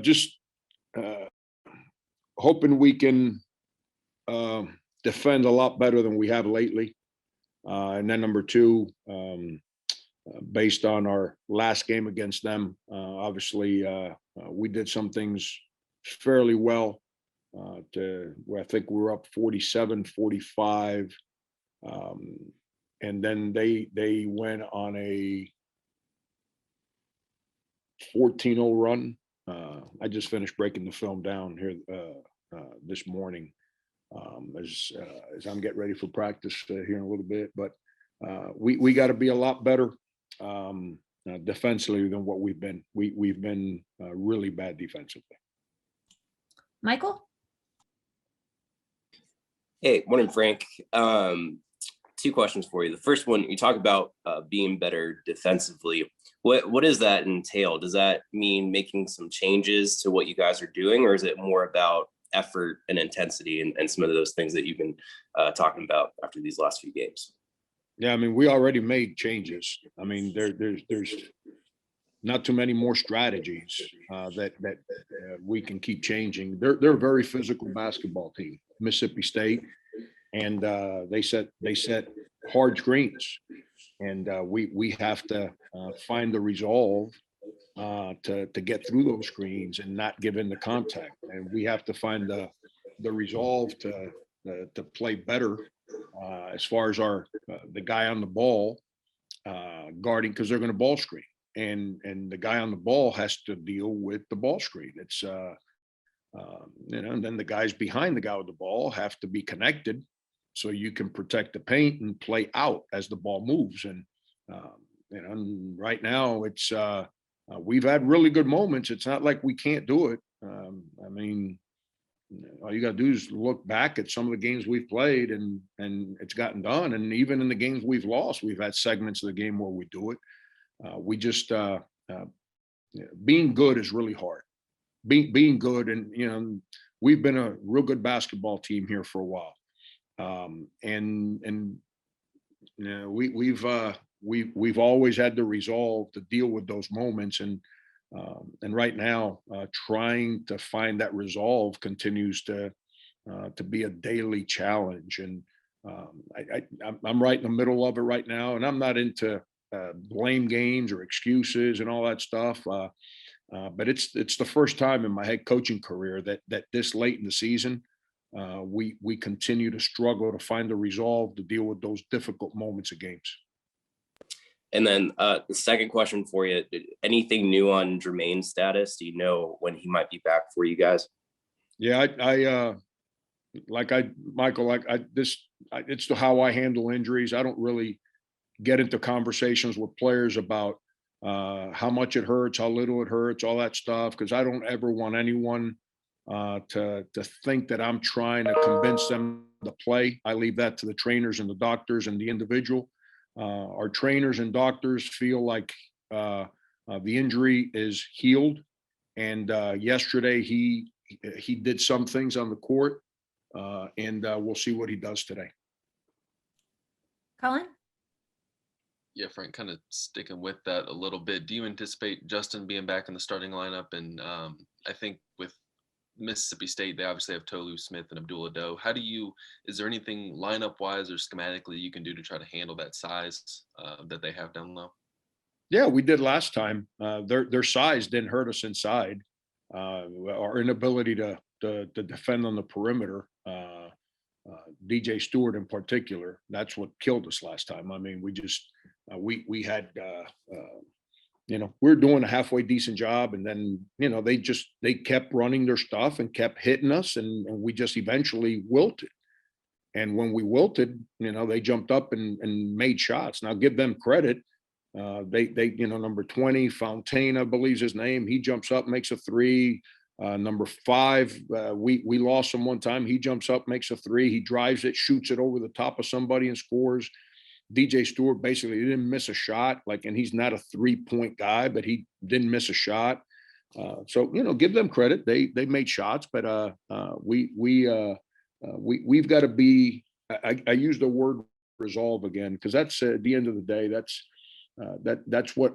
Just uh, hoping we can uh, defend a lot better than we have lately. And then number two, based on our last game against them, obviously we did some things fairly well. To where I think we were up 47-45. Um, and then they went on a 14-0 run. I just finished breaking the film down here this morning as I'm getting ready for practice here in a little bit. But we got to be a lot better defensively than what we've been. We've been really bad defensively. Michael? Hey, morning, Frank. Two questions for you. The first one, you talk about being better defensively. What does that entail? Does that mean making some changes to what you guys are doing, or is it more about effort and intensity and some of those things that you've been talking about after these last few games? Yeah, I mean, we already made changes. I mean, there's not too many more strategies that we can keep changing. They're a very physical basketball team, Mississippi State, and they set hard screens, and we have to find the resolve to get through those screens and not give in the contact, and we have to find the resolve to play better as far as the guy on the ball guarding, because they're going to ball screen. And the guy on the ball has to deal with the ball screen. It's and then the guys behind the guy with the ball have to be connected so you can protect the paint and play out as the ball moves. And and right now it's we've had really good moments. It's not like we can't do it. I mean, all you got to do is look back at some of the games we've played, and it's gotten done. And even in the games we've lost, we've had segments of the game where we do it. We just being good is really hard. Being good, and we've been a real good basketball team here for a while, and we've always had the resolve to deal with those moments, and right now trying to find that resolve continues to be a daily challenge. And I'm right in the middle of it right now, and I'm not into blame games or excuses and all that stuff. But it's the first time in my head coaching career that this late in the season, we continue to struggle to find the resolve to deal with those difficult moments of games. And then the second question for you, anything new on Jermaine's status? Do you know when he might be back for you guys? Yeah, Michael, it's how I handle injuries. I don't really get into conversations with players about how much it hurts, how little it hurts, all that stuff, because I don't ever want anyone to think that I'm trying to convince them to play. I leave that to the trainers and the doctors and the individual. Our trainers and doctors feel like the injury is healed, and yesterday he did some things on the court, and we'll see what he does today. Colin? Yeah, Frank, kind of sticking with that a little bit. Do you anticipate Justin being back in the starting lineup? And I think with Mississippi State, they obviously have Tolu Smith and Abdul Ado. Is there anything lineup wise or schematically you can do to try to handle that size that they have down low? Yeah, we did last time. Their size didn't hurt us inside. Our inability to defend on the perimeter, DJ Stewart in particular, that's what killed us last time. I mean, we just we had we were doing a halfway decent job, and then they kept running their stuff and kept hitting us, and we just eventually wilted. And when we wilted, they jumped up and made shots. Now give them credit. They number 20 Fontaine, I believe is his name. He jumps up, makes a three. Number 5, we lost him one time. He jumps up, makes a three. He drives it, shoots it over the top of somebody and scores. DJ Stewart basically didn't miss a shot, and he's not a 3-point guy, but he didn't miss a shot. So give them credit. They made shots, but we've got to be. I use the word resolve again, because that's at the end of the day, that's what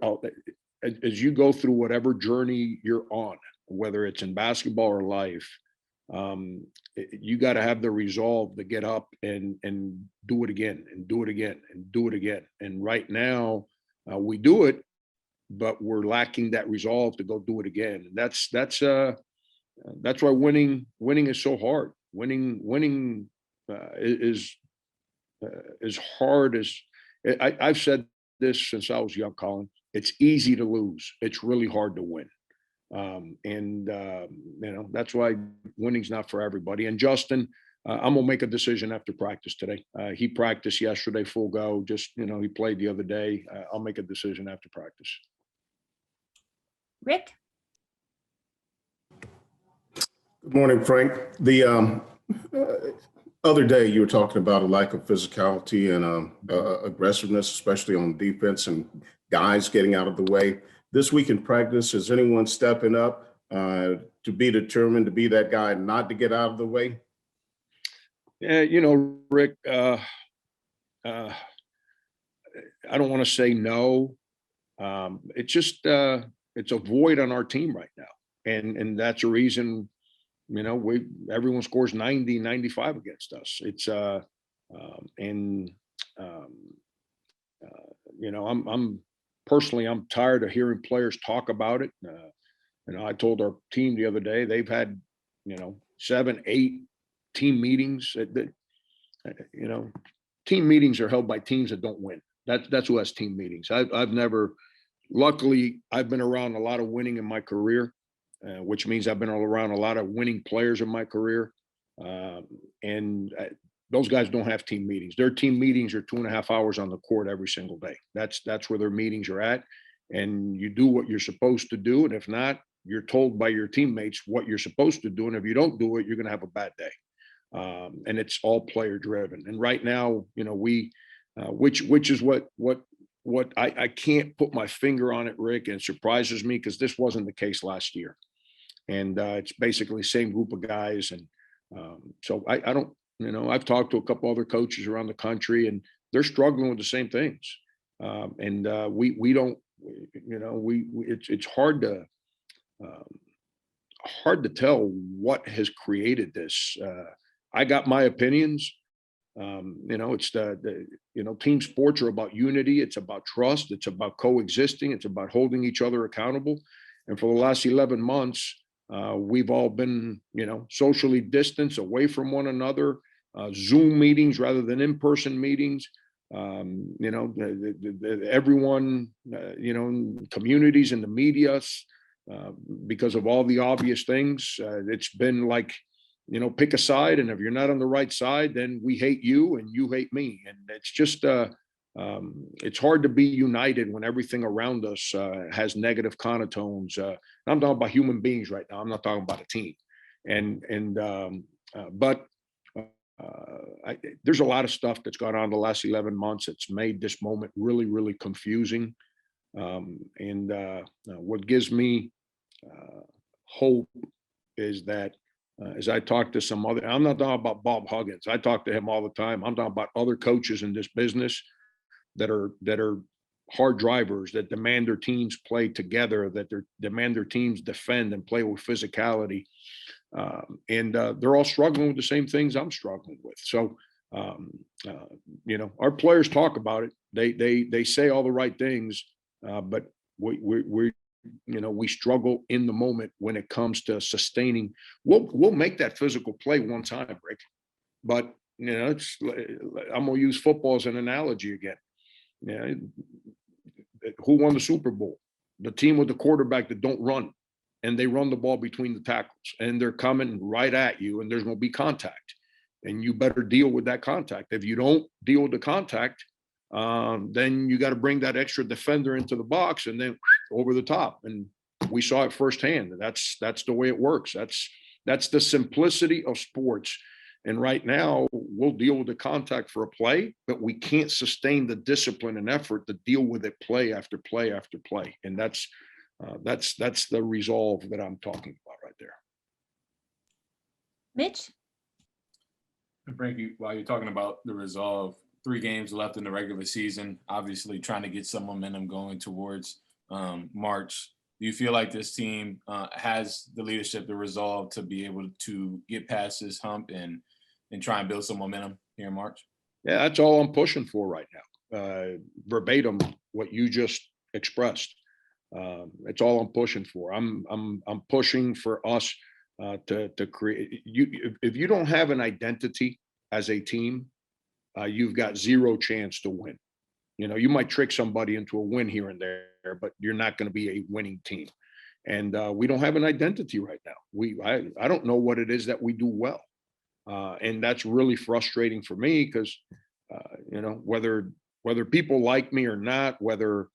as you go through whatever journey you're on. whether it's in basketball or life, you got to have the resolve to get up and do it again and do it again and do it again. And right now, we do it, but we're lacking that resolve to go do it again. And that's why winning is so hard. Winning is as hard as I've said this since I was young, Colin. It's easy to lose. It's really hard to win. That's why winning's not for everybody. And Justin, I'm gonna make a decision after practice today. He practiced yesterday, full go. Just he played the other day. I'll make a decision after practice. Rick? Good morning, Frank. The other day you were talking about a lack of physicality and aggressiveness, especially on defense and guys getting out of the way. This week in practice, is anyone stepping up to be determined to be that guy not to get out of the way? Yeah, Rick, I don't want to say no. It's just it's a void on our team right now. And that's a reason, everyone scores 90, 95 against us. It's I'm personally, I'm tired of hearing players talk about it. I told our team the other day, they've had, 7, 8 team meetings team meetings are held by teams that don't win. That's who has team meetings. Luckily, I've been around a lot of winning in my career, which means I've been around a lot of winning players in my career. Those guys don't have team meetings. Their team meetings are 2.5 hours on the court every single day. That's where their meetings are at. And you do what you're supposed to do. And if not, you're told by your teammates what you're supposed to do. And if you don't do it, you're going to have a bad day. And it's all player driven. And right now, we, which is what I can't put my finger on it, Rick, and it surprises me because this wasn't the case last year. And it's basically the same group of guys. And so I don't, I've talked to a couple other coaches around the country and they're struggling with the same things. We don't, it's hard to tell what has created this. I got my opinions. It's team sports are about unity. It's about trust. It's about coexisting. It's about holding each other accountable. And for the last 11 months, we've all been, socially distanced away from one another, Zoom meetings rather than in-person meetings. Everyone, communities and the media, because of all the obvious things, it's been like, pick a side. And if you're not on the right side, then we hate you and you hate me. And it's just, it's hard to be united when everything around us has negative connotations. I'm talking about human beings right now. I'm not talking about a team. But there's a lot of stuff that's gone on the last 11 months. It's made this moment really, really confusing. What gives me hope is that as I talk to some other, I'm not talking about Bob Huggins. I talk to him all the time. I'm talking about other coaches in this business that are hard drivers, that demand their teams play together, that demand their teams defend and play with physicality. They're all struggling with the same things I'm struggling with. So, our players talk about it. They say all the right things, but we struggle in the moment when it comes to sustaining. We'll make that physical play one time, Rick, but I'm gonna use football as an analogy again. Who won the Super Bowl? The team with the quarterback that don't run, and they run the ball between the tackles, and they're coming right at you, and there's gonna be contact, and you better deal with that contact. If you don't deal with the contact, then you got to bring that extra defender into the box and then over the top. And we saw it firsthand. That's the way it works. That's the simplicity of sports. And right now we'll deal with the contact for a play, but we can't sustain the discipline and effort to deal with it play after play after play. And that's the resolve that I'm talking about right there. Mitch? And Frankie, while you're talking about the resolve, 3 games left in the regular season, obviously trying to get some momentum going towards March. Do you feel like this team has the leadership, the resolve to be able to get past this hump and try and build some momentum here in March? Yeah, that's all I'm pushing for right now. Verbatim, what you just expressed. It's all I'm pushing for. I'm pushing for us to create. If you don't have an identity as a team, you've got zero chance to win. You might trick somebody into a win here and there, but you're not going to be a winning team. And we don't have an identity right now. I don't know what it is that we do well. And that's really frustrating for me because, whether people like me or not, whether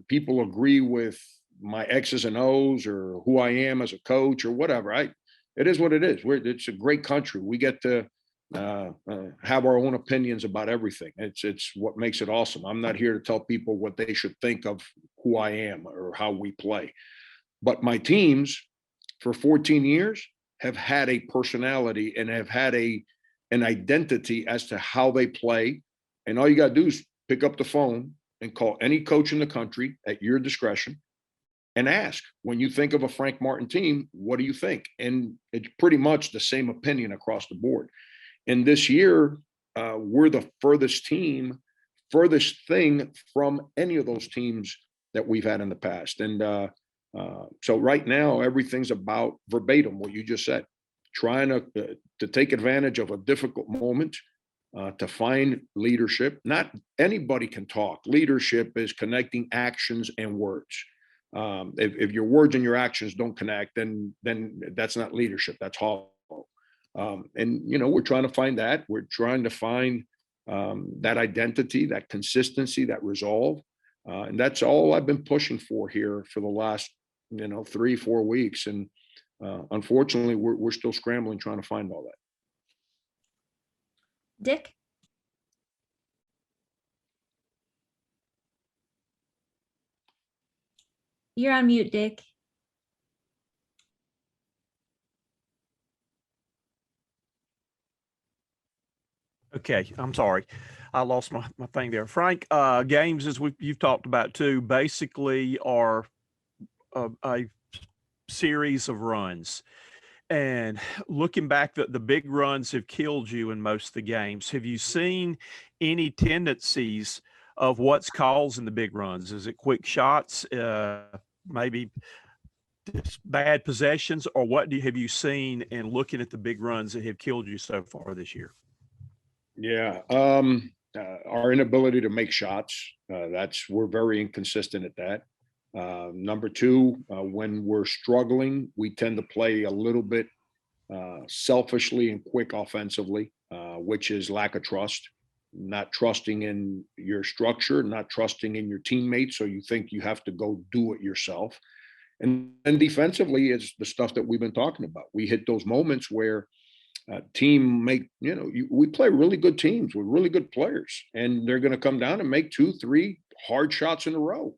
people agree with my X's and O's or who I am as a coach or whatever, it is what it is. It's a great country. We get to have our own opinions about everything. It's what makes it awesome. I'm not here to tell people what they should think of who I am or how we play. But my teams for 14 years have had a personality and have had an identity as to how they play. And all you got to do is pick up the phone and call any coach in the country at your discretion and ask, when you think of a Frank Martin team, what do you think? And it's pretty much the same opinion across the board. And this year, we're the furthest thing from any of those teams that we've had in the past. And so right now, everything's about verbatim what you just said, trying to take advantage of a difficult moment, to find leadership. Not anybody can talk. Leadership is connecting actions and words. If your words and your actions don't connect, then that's not leadership. That's hollow. And we're trying to find that. We're trying to find that identity, that consistency, that resolve. And that's all I've been pushing for here for the last 3-4 weeks. And unfortunately, we're still scrambling trying to find all that. Dick? You're on mute, Dick. Okay, I'm sorry. I lost my thing there. Frank, games, as you've talked about too, basically are a series of runs. And looking back, the big runs have killed you in most of the games. Have you seen any tendencies of what's causing the big runs? Is it quick shots, maybe bad possessions, or what have you seen in looking at the big runs that have killed you so far this year? Yeah. Our inability to make shots, we're very inconsistent at that. Number two, when we're struggling, we tend to play a little bit selfishly and quick offensively, which is lack of trust, not trusting in your structure, not trusting in your teammates. So you think you have to go do it yourself. And defensively, it's the stuff that we've been talking about. We hit those moments where we play really good teams with really good players, and they're going to come down and make 2-3 hard shots in a row.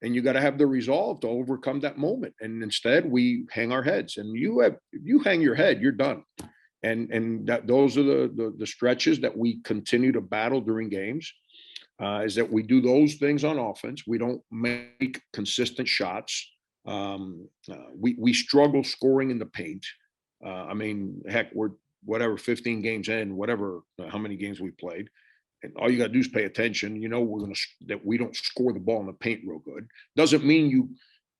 And you got to have the resolve to overcome that moment. And instead we hang our heads, and if you hang your head, you're done. And those are the stretches that we continue to battle during games, is that we do those things on offense. We don't make consistent shots. We struggle scoring in the paint. Heck, we're 15 games in, how many games we played. And all you got to do is pay attention. That we don't score the ball in the paint real good.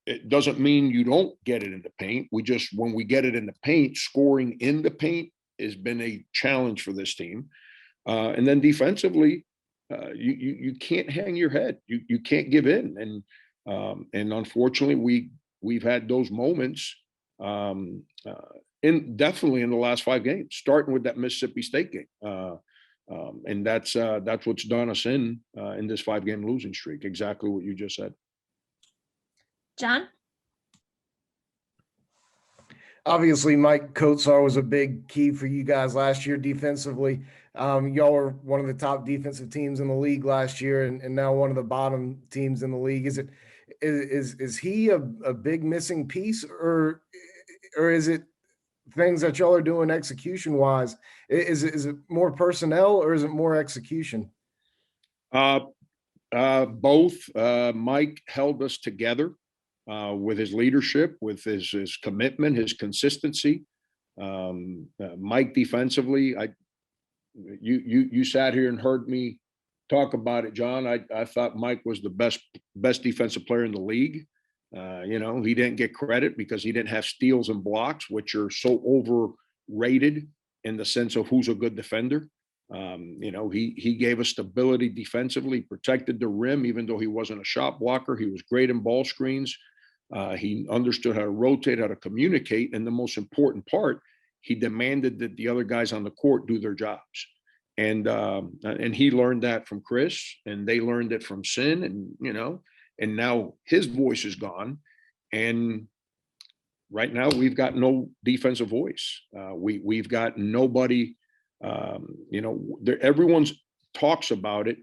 It doesn't mean you don't get it in the paint. When we get it in the paint, scoring in the paint has been a challenge for this team. And then defensively, you can't hang your head. You can't give in. And unfortunately, we've had those moments, definitely in the last 5 games, starting with that Mississippi State game. And that's what's done us in this 5-game losing streak. Exactly what you just said. John? Obviously, Mike Kotsar was a big key for you guys last year defensively. Y'all were one of the top defensive teams in the league last year, and now one of the bottom teams in the league. Is he a big missing piece, or is it things that y'all are doing execution wise? Is it more personnel, or is it more execution? Both. Mike held us together with his leadership, with his commitment, his consistency. Mike defensively, you sat here and heard me talk about it, John. I thought Mike was the best defensive player in the league. He didn't get credit because he didn't have steals and blocks, which are so overrated in the sense of who's a good defender. He gave us stability defensively, protected the rim, even though he wasn't a shot blocker. He was great in ball screens. He understood how to rotate, how to communicate. And the most important part, he demanded that the other guys on the court do their jobs. And he learned that from Chris, and they learned it from Sin, and now his voice is gone. And right now we've got no defensive voice. We've got nobody, everyone's talks about it,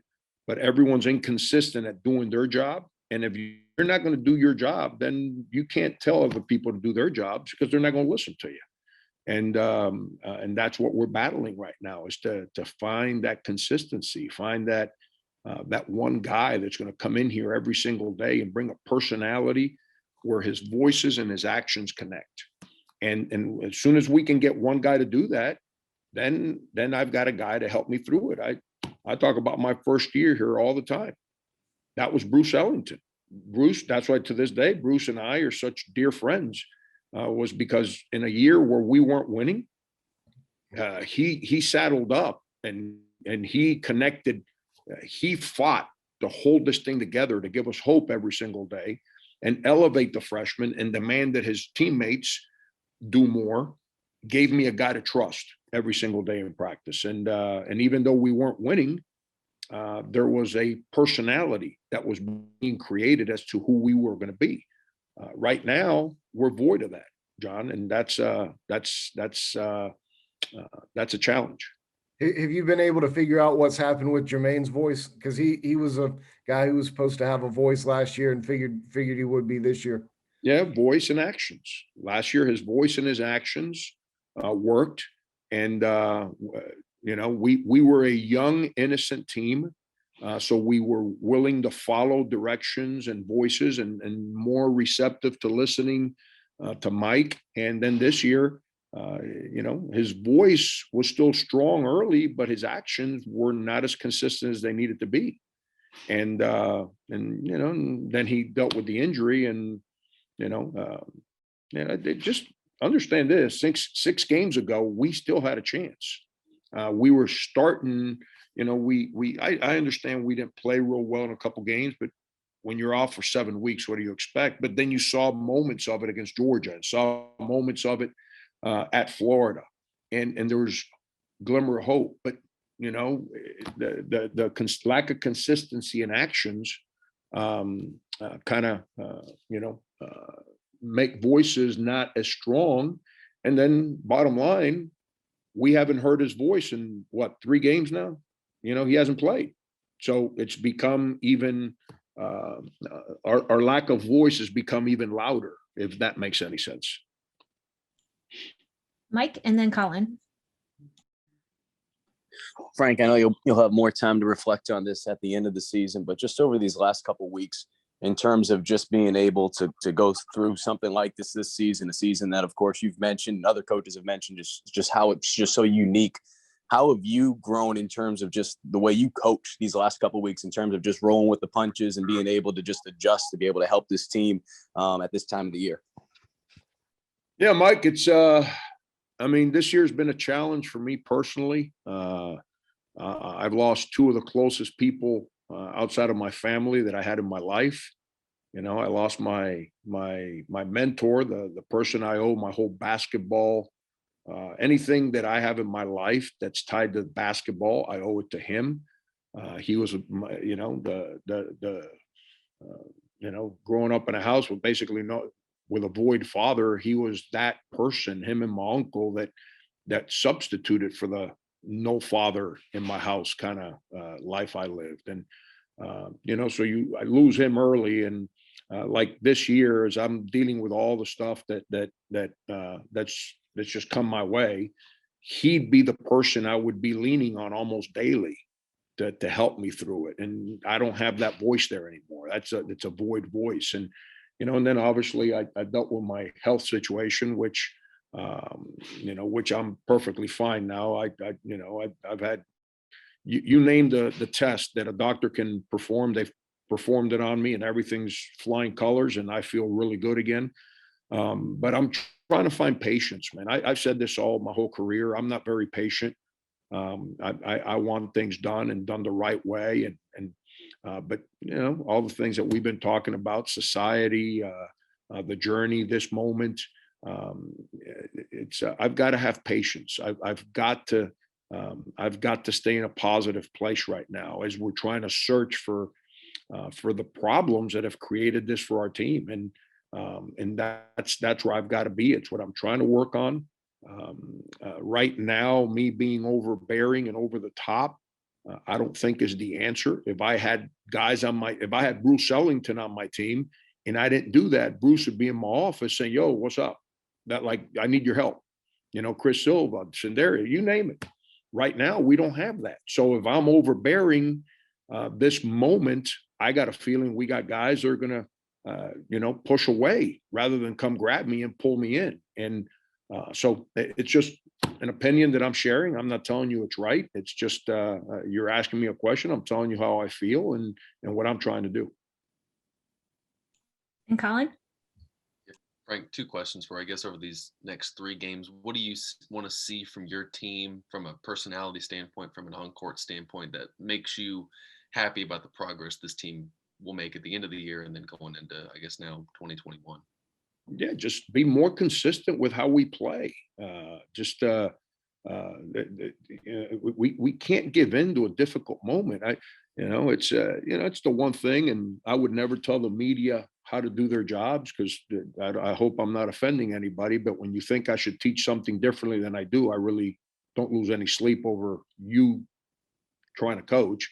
but everyone's inconsistent at doing their job. And if you're not going to do your job, then you can't tell other people to do their jobs because they're not going to listen to you. And that's what we're battling right now, is to find that consistency, find that one guy that's going to come in here every single day and bring a personality where his voices and his actions connect. And as soon as we can get one guy to do that, then I've got a guy to help me through it. I talk about my first year here all the time. That was Bruce Ellington. Bruce, that's why to this day, Bruce and I are such dear friends, was because in a year where we weren't winning, he saddled up and he connected. He fought to hold this thing together, to give us hope every single day and elevate the freshmen and demand that his teammates do more. Gave me a guy to trust every single day in practice. And even though we weren't winning, there was a personality that was being created as to who we were going to be. Right now, we're void of that, John, and that's a challenge. Have you been able to figure out what's happened with Jermaine's voice? Because he was a guy who was supposed to have a voice last year and figured he would be this year. Yeah, voice and actions. Last year, his voice and his actions worked, and we were a young, innocent team, so we were willing to follow directions and voices, and more receptive to listening to Mike. And then this year, his voice was still strong early, but his actions were not as consistent as they needed to be. And then he dealt with the injury, and just understand this: six games ago, we still had a chance. We were starting. I understand we didn't play real well in a couple games, but when you're off for 7 weeks, what do you expect? But then you saw moments of it against Georgia, and saw moments of it at Florida, and there was glimmer of hope. But the lack of consistency in actions make voices not as strong. And then bottom line, we haven't heard his voice in 3 games now. He hasn't played, so it's become even our lack of voice has become even louder, if that makes any sense. Mike and then Colin. Frank, I know you'll have more time to reflect on this at the end of the season, but just over these last couple of weeks, in terms of just being able to go through something like this season, a season that, of course, you've mentioned, other coaches have mentioned, just how it's just so unique. How have you grown in terms of just the way you coach these last couple of weeks, in terms of just rolling with the punches and being able to just adjust to be able to help this team at this time of the year? Yeah, Mike, it's this year's been a challenge for me personally. I've lost 2 of the closest people outside of my family that I had in my life. I lost my mentor, the person I owe my whole basketball, anything that I have in my life that's tied to basketball, I owe it to him. He was, growing up in a house with basically with a void father. He was that person, him and my uncle, that substituted for the no father in my house kind of life I lived. And so I lose him early, and like this year, as I'm dealing with all the stuff that's just come my way, he'd be the person I would be leaning on almost daily to help me through it. And I don't have that voice there anymore. It's a void voice. And and then obviously I dealt with my health situation, which, which I'm perfectly fine now. I've had, you name the test that a doctor can perform. They've performed it on me and everything's flying colors and I feel really good again. But I'm trying to find patience, man. I've said this all my whole career. I'm not very patient. I want things done and done the right way. But all the things that we've been talking about, society, the journey, this moment, I've got to have patience. I've got to stay in a positive place right now as we're trying to search for the problems that have created this for our team. And that's where I've got to be. It's what I'm trying to work on. Right now, me being overbearing and over the top, I don't think is the answer. If I had Bruce Ellington on my team and I didn't do that, Bruce would be in my office saying, "Yo, what's up? I need your help." Chris Silva, Senderia, you name it. Right now, we don't have that. So if I'm overbearing this moment, I got a feeling we got guys that are going to, push away rather than come grab me and pull me in. And so it's just an opinion that I'm sharing. I'm not telling you it's right. It's just you're asking me a question. I'm telling you how I feel and what I'm trying to do. And Colin? Frank, two questions for, I guess, over these next 3 games. What do you want to see from your team from a personality standpoint, from an on-court standpoint, that makes you happy about the progress this team will make at the end of the year and then going into, I guess, now 2021? Yeah, just be more consistent with how we play. We can't give in to a difficult moment. It's the one thing, and I would never tell the media how to do their jobs because I hope I'm not offending anybody. But when you think I should teach something differently than I do, I really don't lose any sleep over you trying to coach.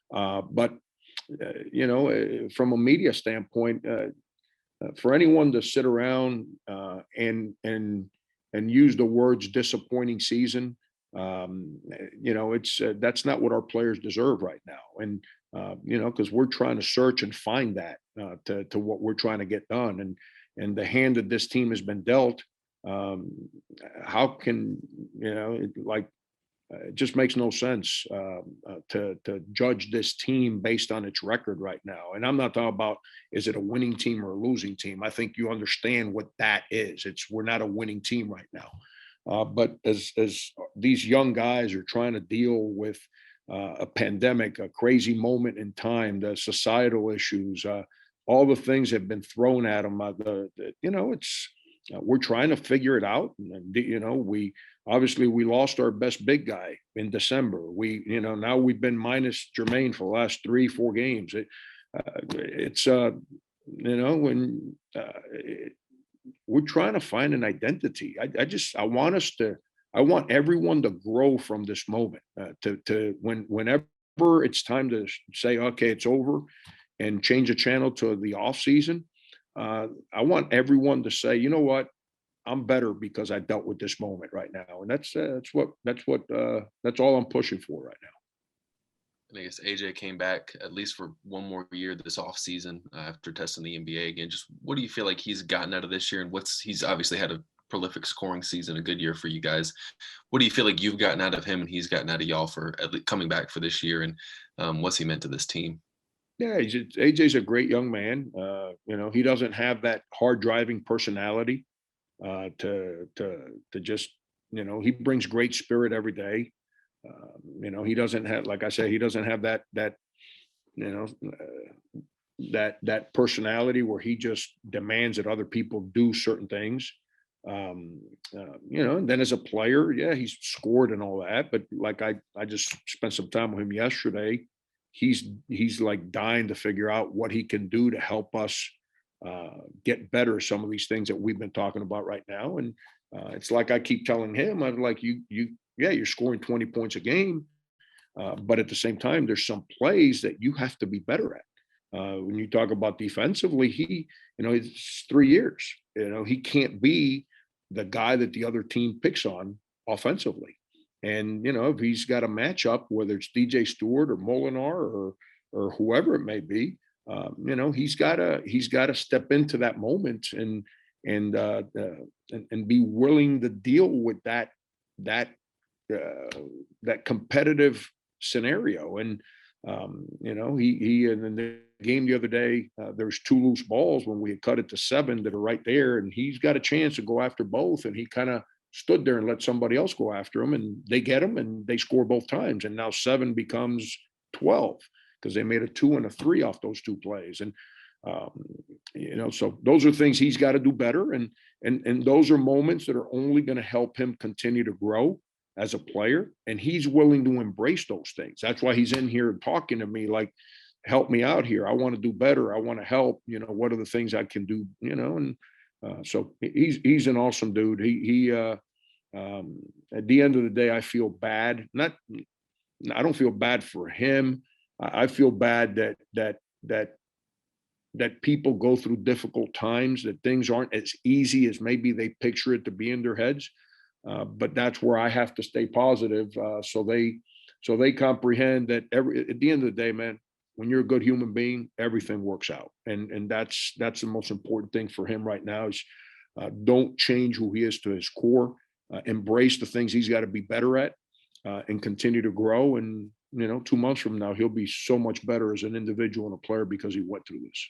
But from a media standpoint, for anyone to sit around and use the words disappointing season, that's not what our players deserve right now. And because we're trying to search and find that to what we're trying to get done, and the hand that this team has been dealt, how can it just makes no sense to judge this team based on its record right now. And I'm not talking about is it a winning team or a losing team. I think you understand what that is. We're not a winning team right now. But as these young guys are trying to deal with a pandemic, a crazy moment in time, the societal issues, all the things have been thrown at them. We're trying to figure it out. And, we lost our best big guy in December. Now we've been minus Jermaine for the last 3-4 games. We're trying to find an identity. I want everyone to grow from this moment whenever it's time to say, okay, it's over and change the channel to the off season. I want everyone to say, you know what, I'm better because I dealt with this moment right now. And that's all I'm pushing for right now. And I guess AJ came back at least for one more year this offseason after testing the NBA again. Just what do you feel like he's gotten out of this year? And he's obviously had a prolific scoring season, a good year for you guys. What do you feel like you've gotten out of him and he's gotten out of y'all for at least coming back for this year? And what's he meant to this team? Yeah, AJ's a great young man. He doesn't have that hard driving personality to just, he brings great spirit every day. He doesn't have, like I said, he doesn't have that personality where he just demands that other people do certain things. And then as a player, yeah, he's scored and all that, but like I just spent some time with him yesterday. He's like dying to figure out what he can do to help us get better at some of these things that we've been talking about right now. And it's like I keep telling him, I'm like, you're scoring 20 points a game, but at the same time, there's some plays that you have to be better at. When you talk about defensively, it's 3 years. He can't be the guy that the other team picks on offensively. And, if he's got a matchup, whether it's DJ Stewart or Molinar or whoever it may be, you know, he's gotta step into that moment and be willing to deal with that that competitive scenario. And you know, he in the game the other day, there's 2 loose balls when we had cut it to 7 that are right there, and he's got a chance to go after both, and he kind of stood there and let somebody else go after him, and they get him and they score both times, and now 7 becomes 12 because they made a 2 and a 3 off those 2 plays. And you know, so those are things he's got to do better, and those are moments that are only going to help him continue to grow as a player, and he's willing to embrace those things. That's why he's in here talking to me like, help me out here, I want to do better, I want to help, you know, what are the things I can do, you know. And so he's an awesome dude. He at the end of the day, I feel bad, I don't feel bad for him. I feel bad that people go through difficult times, that things aren't as easy as maybe they picture it to be in their heads. But that's where I have to stay positive, so they comprehend that at the end of the day, man, when you're a good human being, everything works out, and that's the most important thing for him right now is don't change who he is to his core, embrace the things he's got to be better at, and continue to grow. And you know, 2 months from now, he'll be so much better as an individual and a player because he went through this.